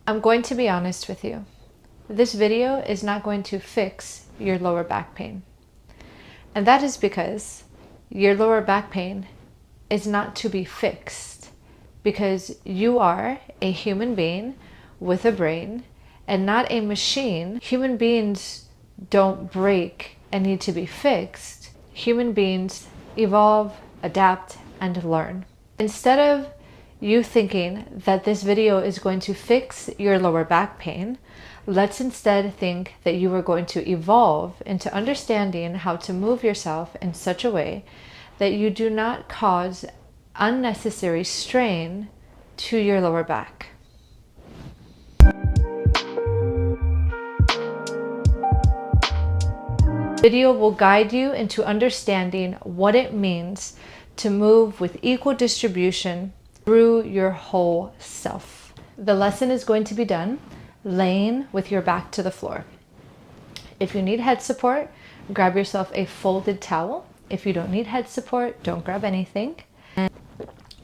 I'm going to be honest with you. This video is not going to fix your lower back pain. And that is because your lower back pain is not to be fixed, because you are a human being with a brain and not a machine. Human beings don't break and need to be fixed. Human beings evolve, adapt, and learn. Instead of you thinking that this video is going to fix your lower back pain, let's instead think that you are going to evolve into understanding how to move yourself in such a way that you do not cause unnecessary strain to your lower back. Video will guide you into understanding what it means to move with equal distribution through your whole self. The lesson is going to be done laying with your back to the floor. If you need head support, grab yourself a folded towel. If you don't need head support, don't grab anything.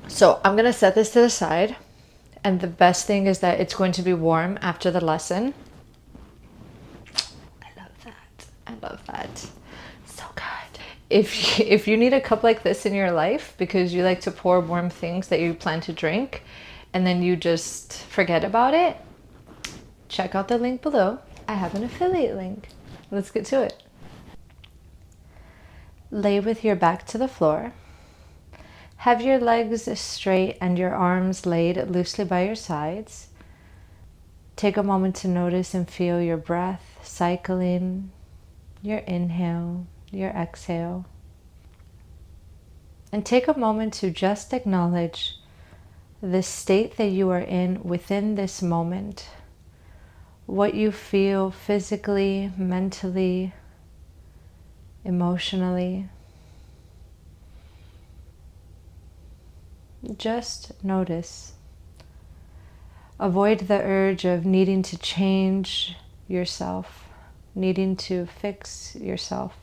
So I'm going to set this to the side, and the best thing is that it's going to be warm after the lesson. I love that. So good. If you need a cup like this in your life because you like to pour warm things that you plan to drink and then you just forget about it, check out the link below. I have an affiliate link. Let's get to it. Lay with your back to the floor. Have your legs straight and your arms laid loosely by your sides. Take a moment to notice and feel your breath cycling, your inhale, your exhale. And take a moment to just acknowledge the state that you are in within this moment. What you feel physically, mentally, emotionally. Just notice. Avoid the urge of needing to change yourself, needing to fix yourself.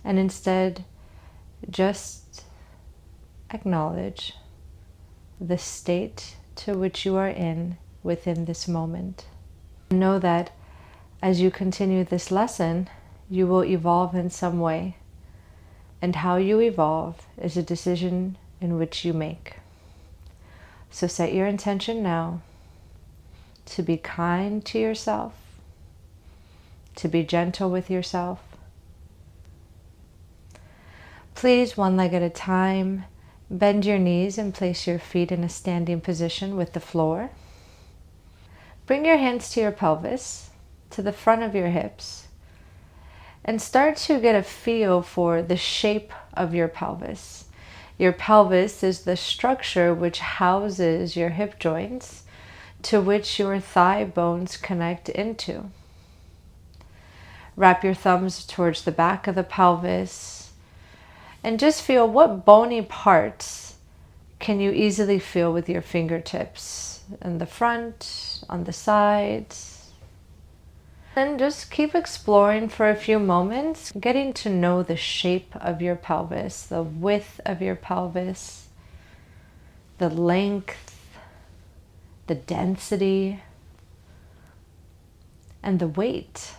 And instead, just acknowledge the state to which you are in within this moment. Know that as you continue this lesson, you will evolve in some way. And how you evolve is a decision in which you make. So set your intention now to be kind to yourself, to be gentle with yourself. Please, one leg at a time, bend your knees and place your feet in a standing position with the floor. Bring your hands to your pelvis, to the front of your hips, and start to get a feel for the shape of your pelvis. Your pelvis is the structure which houses your hip joints, to which your thigh bones connect into. Wrap your thumbs towards the back of the pelvis and just feel what bony parts can you easily feel with your fingertips in the front, on the sides. And just keep exploring for a few moments, getting to know the shape of your pelvis, the width of your pelvis, the length, the density, and the weight.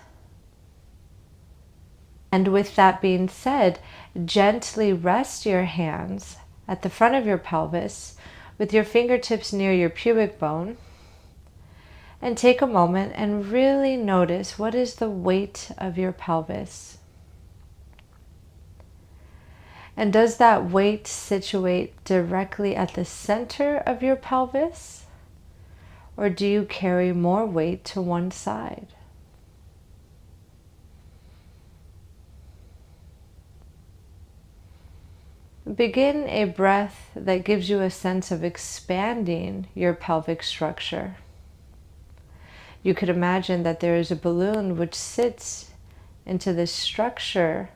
And with that being said, gently rest your hands at the front of your pelvis with your fingertips near your pubic bone. And take a moment and really notice what is the weight of your pelvis. And does that weight situate directly at the center of your pelvis? Or do you carry more weight to one side? Begin a breath that gives you a sense of expanding your pelvic structure. You could imagine that there is a balloon which sits into this structure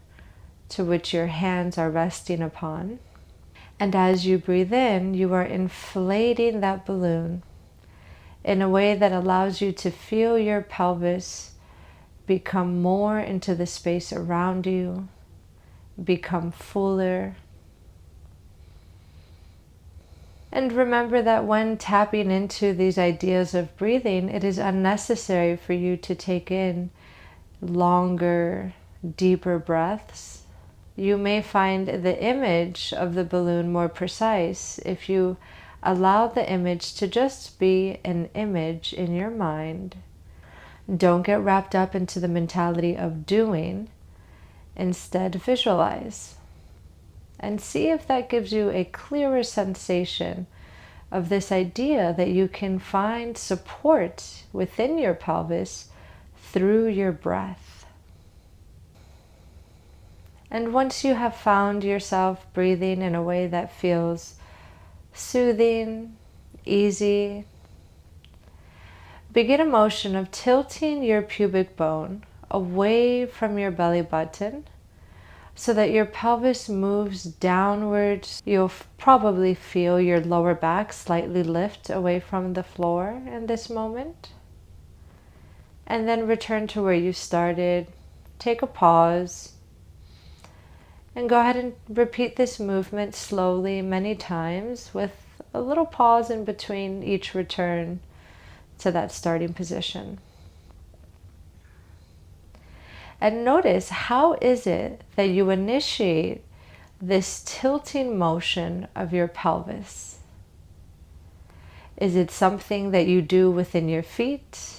to which your hands are resting upon. And as you breathe in, you are inflating that balloon in a way that allows you to feel your pelvis become more into the space around you, become fuller. And remember that when tapping into these ideas of breathing, it is unnecessary for you to take in longer, deeper breaths. You may find the image of the balloon more precise if you allow the image to just be an image in your mind. Don't get wrapped up into the mentality of doing. Instead, visualize. And see if that gives you a clearer sensation of this idea that you can find support within your pelvis through your breath. And once you have found yourself breathing in a way that feels soothing, easy, begin a motion of tilting your pubic bone away from your belly button so that your pelvis moves downwards. You'll probably feel your lower back slightly lift away from the floor in this moment. And then return to where you started. Take a pause. And go ahead and repeat this movement slowly many times with a little pause in between each return to that starting position. And notice, how is it that you initiate this tilting motion of your pelvis? Is it something that you do within your feet?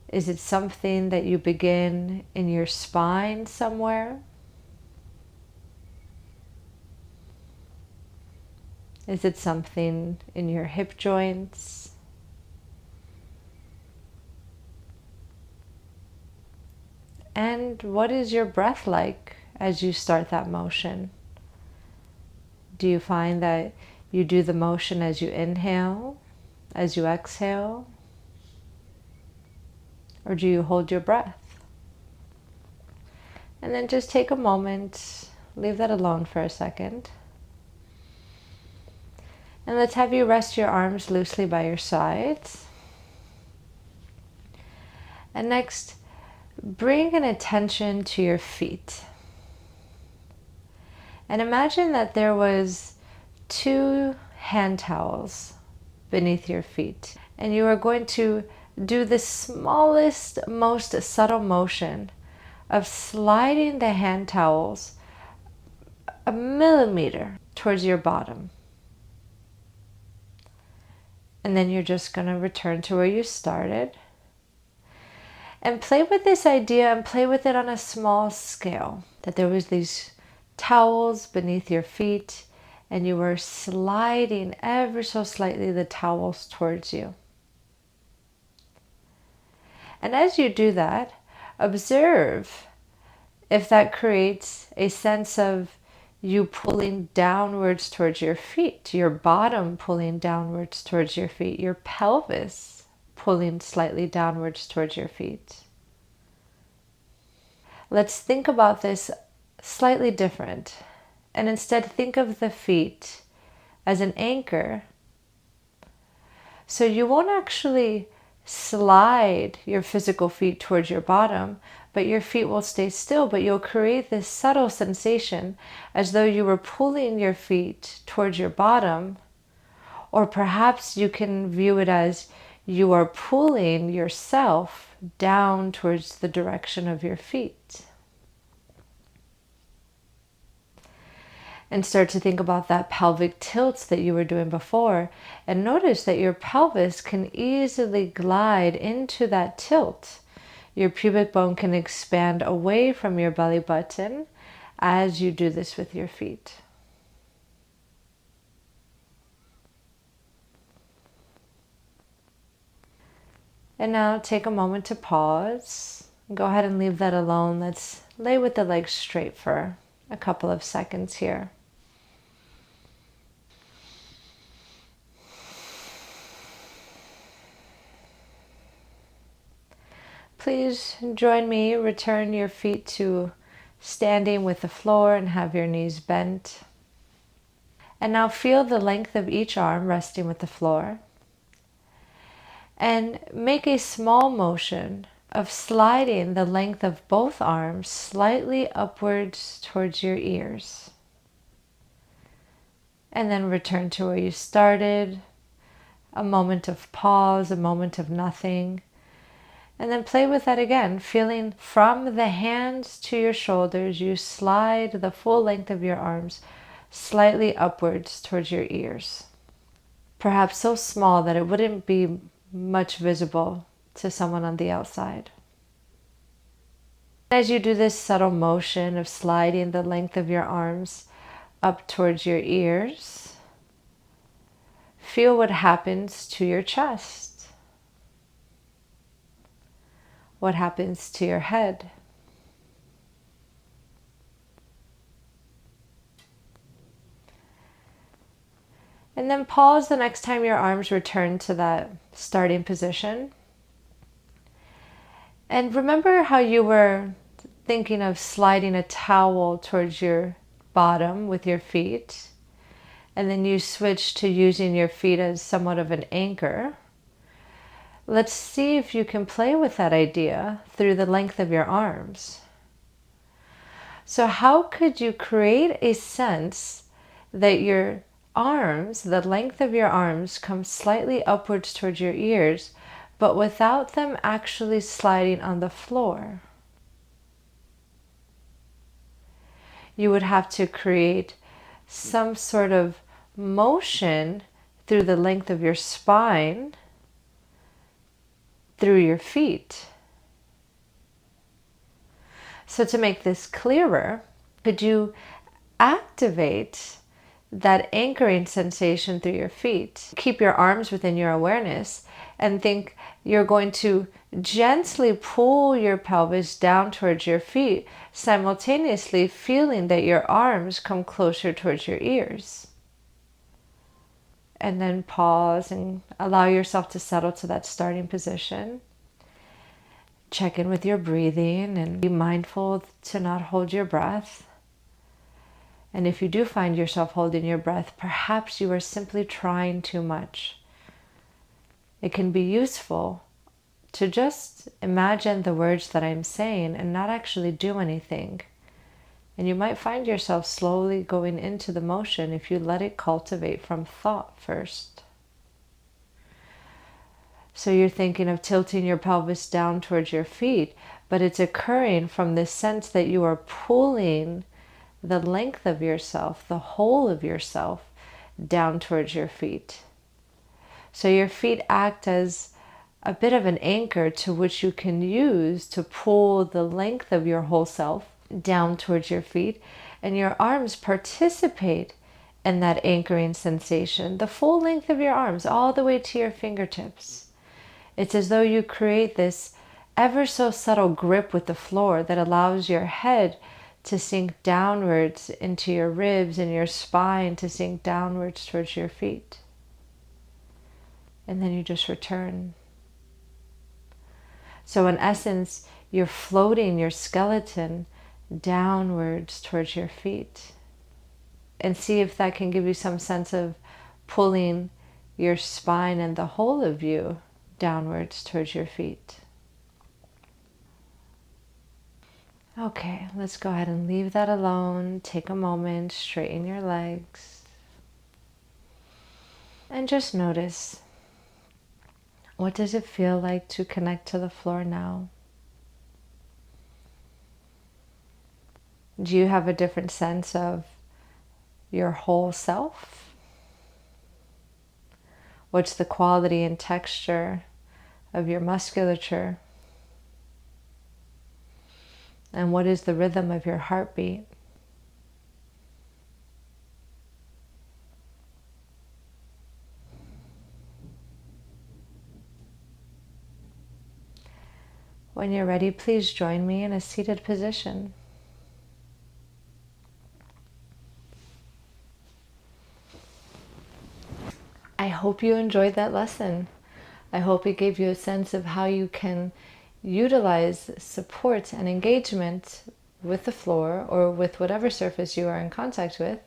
Is it something that you begin in your spine somewhere? Is it something in your hip joints? And what is your breath like as you start that motion? Do you find that you do the motion as you inhale, as you exhale? Or do you hold your breath? And then just take a moment, leave that alone for a second. And let's have you rest your arms loosely by your sides. And next, bring an attention to your feet. And imagine that there was 2 hand towels beneath your feet. And you are going to do the smallest, most subtle motion of sliding the hand towels a millimeter towards your bottom. And then you're just going to return to where you started. And play with this idea and play with it on a small scale. That there was these towels beneath your feet and you were sliding ever so slightly the towels towards you. And as you do that, observe if that creates a sense of you pulling downwards towards your feet, your bottom pulling downwards towards your feet, your pelvis pulling slightly downwards towards your feet. Let's think about this slightly different, and instead think of the feet as an anchor. So you won't actually slide your physical feet towards your bottom, but your feet will stay still, but you'll create this subtle sensation as though you were pulling your feet towards your bottom, or perhaps you can view it as you are pulling yourself down towards the direction of your feet. And start to think about that pelvic tilt that you were doing before, and notice that your pelvis can easily glide into that tilt. Your pubic bone can expand away from your belly button as you do this with your feet. And now take a moment to pause. Go ahead and leave that alone. Let's lay with the legs straight for a couple of seconds here. Please join me. Return your feet to standing with the floor and have your knees bent. And now feel the length of each arm resting with the floor. And make a small motion of sliding the length of both arms slightly upwards towards your ears. And then return to where you started. A moment of pause, a moment of nothing. And then play with that again, feeling from the hands to your shoulders, you slide the full length of your arms slightly upwards towards your ears. Perhaps so small that it wouldn't be much visible to someone on the outside. As you do this subtle motion of sliding the length of your arms up towards your ears, feel what happens to your chest. What happens to your head? And then pause the next time your arms return to that starting position. And remember how you were thinking of sliding a towel towards your bottom with your feet, and then you switch to using your feet as somewhat of an anchor. Let's see if you can play with that idea through the length of your arms. So how could you create a sense that your arms, the length of your arms, come slightly upwards towards your ears, but without them actually sliding on the floor? You would have to create some sort of motion through the length of your spine, through your feet. So to make this clearer, could you activate that anchoring sensation through your feet? Keep your arms within your awareness and think you're going to gently pull your pelvis down towards your feet, simultaneously feeling that your arms come closer towards your ears. And then pause and allow yourself to settle to that starting position. Check in with your breathing and be mindful to not hold your breath. And if you do find yourself holding your breath, perhaps you are simply trying too much. It can be useful to just imagine the words that I'm saying and not actually do anything. And you might find yourself slowly going into the motion if you let it cultivate from thought first. So you're thinking of tilting your pelvis down towards your feet, but it's occurring from this sense that you are pulling the length of yourself, the whole of yourself, down towards your feet. So your feet act as a bit of an anchor to which you can use to pull the length of your whole self down towards your feet, and your arms participate in that anchoring sensation, the full length of your arms all the way to your fingertips. It's as though you create this ever so subtle grip with the floor that allows your head to sink downwards into your ribs and your spine to sink downwards towards your feet. And then you just return. So in essence, you're floating your skeleton downwards towards your feet. And see if that can give you some sense of pulling your spine and the whole of you downwards towards your feet. Okay, let's go ahead and leave that alone. Take a moment, straighten your legs. And just notice, what does it feel like to connect to the floor now? Do you have a different sense of your whole self? What's the quality and texture of your musculature? And what is the rhythm of your heartbeat? When you're ready, please join me in a seated position. I hope you enjoyed that lesson. I hope it gave you a sense of how you can utilize support and engagement with the floor or with whatever surface you are in contact with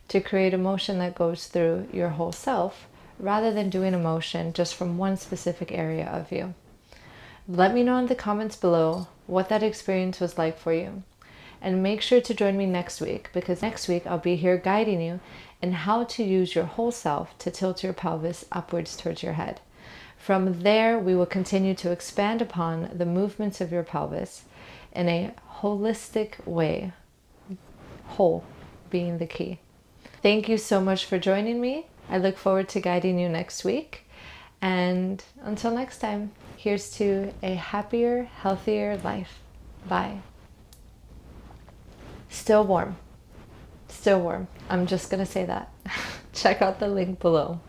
to create a motion that goes through your whole self rather than doing a motion just from one specific area of you. Let me know in the comments below what that experience was like for you. And make sure to join me next week, because next week I'll be here guiding you in how to use your whole self to tilt your pelvis upwards towards your head. From there, we will continue to expand upon the movements of your pelvis in a holistic way, whole being the key. Thank you so much for joining me. I look forward to guiding you next week. And until next time, here's to a happier, healthier life. Bye. Still warm. Still warm. I'm just going to say that. Check out the link below.